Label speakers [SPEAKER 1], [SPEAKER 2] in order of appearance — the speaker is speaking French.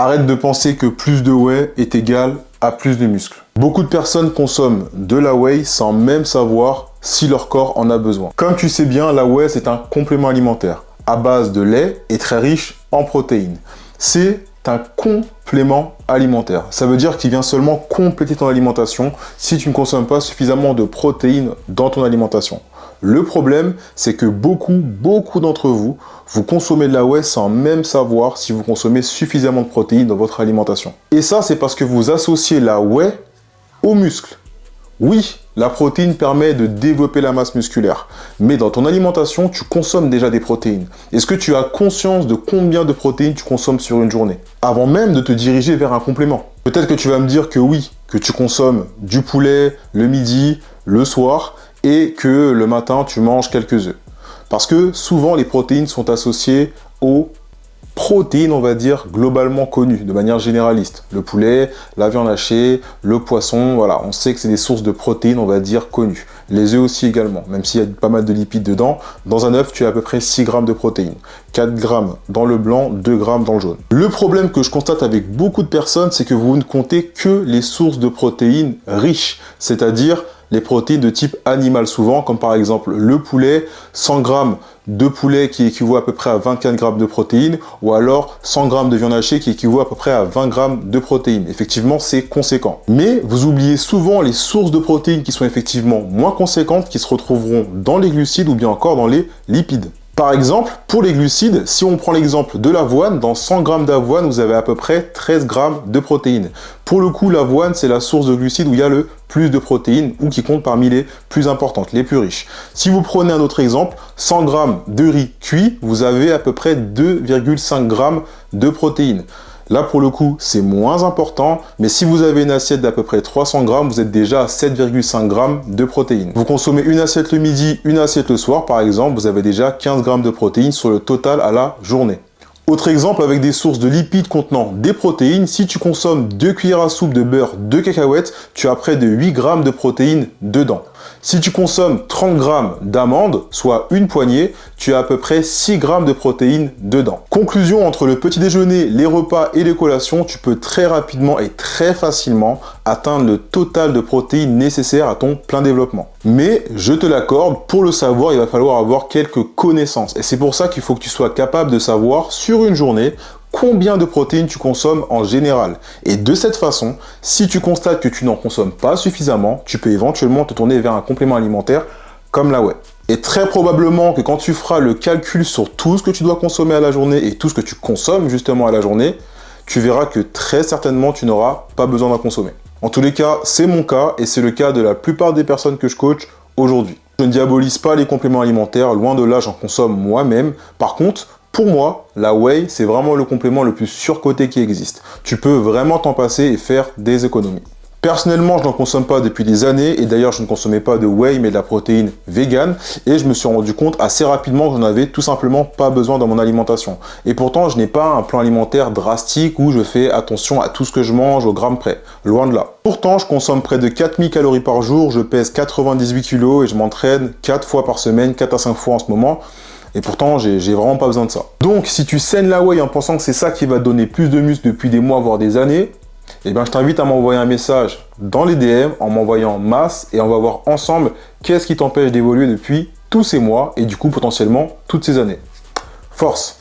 [SPEAKER 1] Arrête de penser que plus de whey est égal à plus de muscles. Beaucoup de personnes consomment de la whey sans même savoir si leur corps en a besoin. Comme tu sais bien, la whey c'est un complément alimentaire à base de lait et très riche en protéines. C'est un complément alimentaire. Ça veut dire qu'il vient seulement compléter ton alimentation si tu ne consommes pas suffisamment de protéines dans ton alimentation. Le problème, c'est que beaucoup d'entre vous, vous consommez de la whey sans même savoir si vous consommez suffisamment de protéines dans votre alimentation. Et ça, c'est parce que vous associez la whey aux muscles. Oui, la protéine permet de développer la masse musculaire, mais dans ton alimentation, tu consommes déjà des protéines. Est-ce que tu as conscience de combien de protéines tu consommes sur une journée, avant même de te diriger vers un complément? Peut-être que tu vas me dire que oui, que tu consommes du poulet le midi, le soir, et que le matin, tu manges quelques œufs. Parce que souvent, les protéines sont associées aux protéines, on va dire, globalement connues, de manière généraliste. Le poulet, la viande hachée, le poisson, voilà, on sait que c'est des sources de protéines, on va dire, connues. Les œufs aussi également, même s'il y a pas mal de lipides dedans. Dans un œuf, tu as à peu près 6 grammes de protéines. 4 grammes dans le blanc, 2 grammes dans le jaune. Le problème que je constate avec beaucoup de personnes, c'est que vous ne comptez que les sources de protéines riches, c'est-à-dire les protéines de type animal souvent, comme par exemple le poulet, 100 grammes de poulet qui équivaut à peu près à 24 grammes de protéines, ou alors 100 grammes de viande hachée qui équivaut à peu près à 20 grammes de protéines. Effectivement, c'est conséquent. Mais vous oubliez souvent les sources de protéines qui sont effectivement moins conséquentes, qui se retrouveront dans les glucides ou bien encore dans les lipides. Par exemple, pour les glucides, si on prend l'exemple de l'avoine, dans 100 grammes d'avoine, vous avez à peu près 13 grammes de protéines. Pour le coup, l'avoine, c'est la source de glucides où il y a le plus de protéines ou qui compte parmi les plus importantes, les plus riches. Si vous prenez un autre exemple, 100 grammes de riz cuit, vous avez à peu près 2,5 grammes de protéines. Là, pour le coup, c'est moins important, mais si vous avez une assiette d'à peu près 300 grammes, vous êtes déjà à 7,5 grammes de protéines. Vous consommez une assiette le midi, une assiette le soir, par exemple, vous avez déjà 15 grammes de protéines sur le total à la journée. Autre exemple, avec des sources de lipides contenant des protéines, si tu consommes 2 cuillères à soupe de beurre de cacahuètes, tu as près de 8 grammes de protéines dedans. Si tu consommes 30 grammes d'amandes, soit une poignée, tu as à peu près 6 grammes de protéines dedans. Conclusion, entre le petit déjeuner, les repas et les collations, tu peux très rapidement et très facilement atteindre le total de protéines nécessaires à ton plein développement. Mais, je te l'accorde, pour le savoir, il va falloir avoir quelques connaissances. Et c'est pour ça qu'il faut que tu sois capable de savoir, sur une journée, combien de protéines tu consommes en général. Et de cette façon, si tu constates que tu n'en consommes pas suffisamment, tu peux éventuellement te tourner vers un complément alimentaire comme la whey. Et très probablement que quand tu feras le calcul sur tout ce que tu dois consommer à la journée et tout ce que tu consommes justement à la journée, tu verras que très certainement tu n'auras pas besoin d'en consommer. En tous les cas, c'est mon cas et c'est le cas de la plupart des personnes que je coach aujourd'hui. Je ne diabolise pas les compléments alimentaires, loin de là, j'en consomme moi-même. Par contre, pour moi, la whey, c'est vraiment le complément le plus surcoté qui existe. Tu peux vraiment t'en passer et faire des économies. Personnellement, je n'en consomme pas depuis des années et d'ailleurs, je ne consommais pas de whey mais de la protéine végane et je me suis rendu compte assez rapidement que j'en avais tout simplement pas besoin dans mon alimentation. Et pourtant, je n'ai pas un plan alimentaire drastique où je fais attention à tout ce que je mange au gramme près. Loin de là. Pourtant, je consomme près de 4000 calories par jour, je pèse 98 kg et je m'entraîne 4 fois par semaine, 4 à 5 fois en ce moment. Et pourtant, j'ai vraiment pas besoin de ça. Donc, si tu saignes la whey en pensant que c'est ça qui va te donner plus de muscles depuis des mois, voire des années, eh bien, je t'invite à m'envoyer un message dans les DM en m'envoyant masse et on va voir ensemble qu'est-ce qui t'empêche d'évoluer depuis tous ces mois et du coup, potentiellement, toutes ces années. Force!